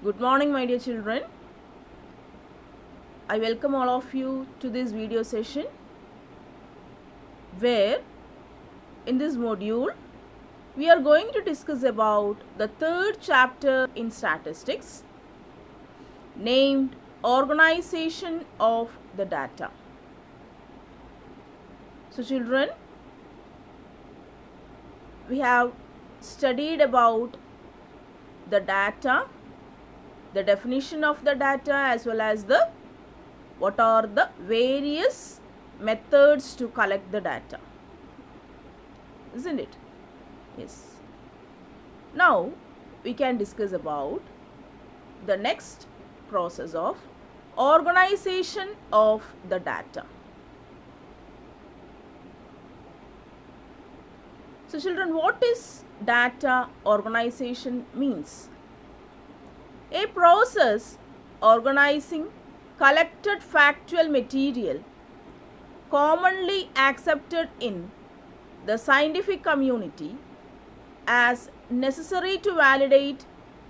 Good morning, my dear children. I welcome all of you to this video session where in this module we are going to discuss about the third chapter in statistics named Organization of the Data. So children, we have studied about the data, the definition of the data, as well as what are the various methods to collect the data, isn't it? Yes. Now we can discuss about the next process of organization of the data. So children, what is data organization means? A process organizing collected factual material commonly accepted in the scientific community as necessary to validate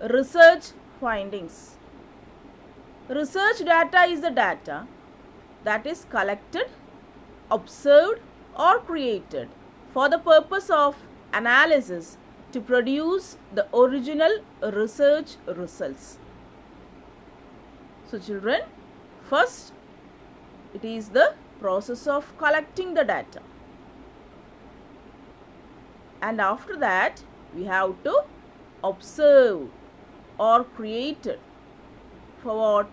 research findings. Research data is the data that is collected, observed or created for the purpose of analysis to produce the original research results. So children, first it is the process of collecting the data, and after that we have to observe or create it for what?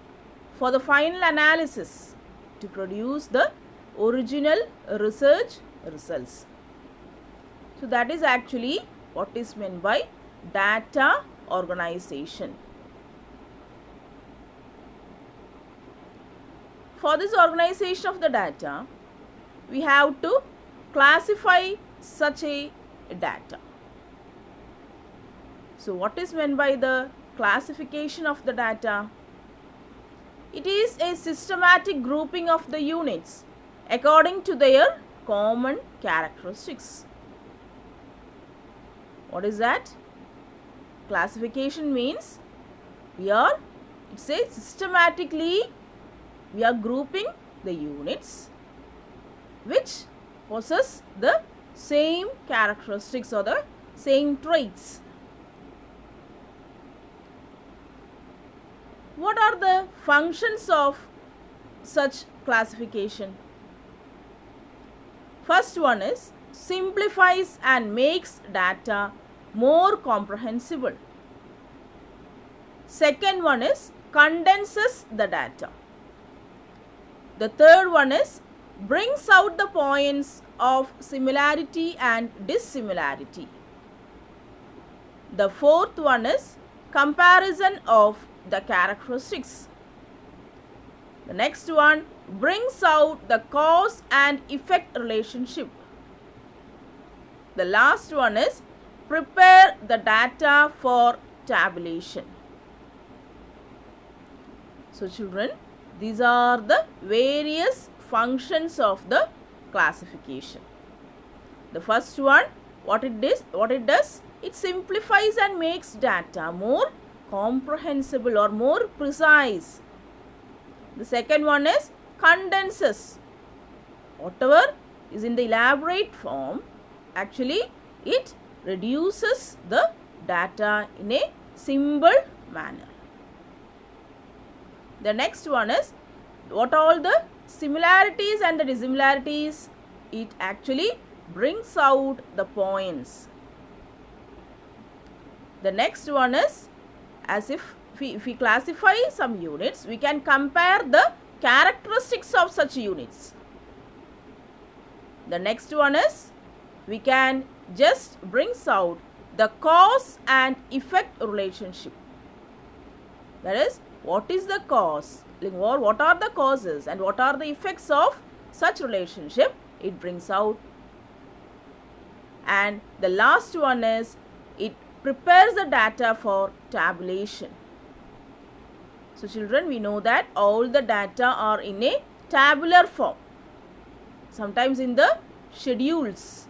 For the final analysis to produce the original research results. So that is actually what is meant by data organization. For this organization of the data, we have to classify such a data. So what is meant by the classification of the data? It is a systematic grouping of the units according to their common characteristics. What is that? Classification means systematically we are grouping the units which possess the same characteristics or the same traits. What are the functions of such classification? First one is simplifies and makes data more comprehensible. Second one is condenses the data. The third one is brings out the points of similarity and dissimilarity. The fourth one is comparison of the characteristics. The next one brings out the cause and effect relationship. The last one is prepare the data for tabulation. So children, these are the various functions of the classification. The first one, what it does, it simplifies and makes data more comprehensible or more precise. The second one is condenses. Whatever is in the elaborate form, actually it reduces the data in a simple manner. The next one is what all the similarities and the dissimilarities, it actually brings out the points. The next one is, as if we classify some units, we can compare the characteristics of such units. The next one is we can just brings out the cause and effect relationship. That is, what is the cause, or what are the causes and what are the effects of such relationship, it brings out. And the last one is it prepares the data for tabulation. So children, we know that all the data are in a tabular form, sometimes in the schedules,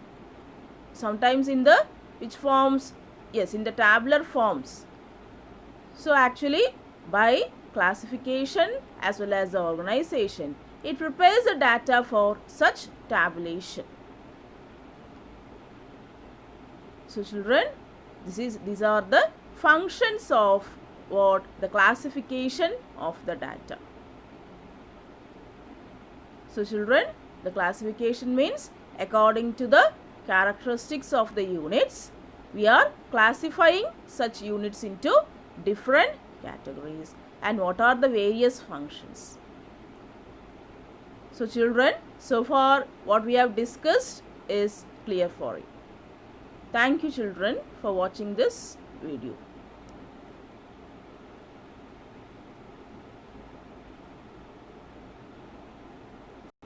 sometimes in the which forms? Yes, in the tabular forms. So actually by classification as well as the organization. It prepares the data for such tabulation. So children, these are the functions of what? The classification of the data. So children, the classification means according to the characteristics of the units, we are classifying such units into different categories. And what are the various functions? So children, so far what we have discussed is clear for you. Thank you children for watching this video.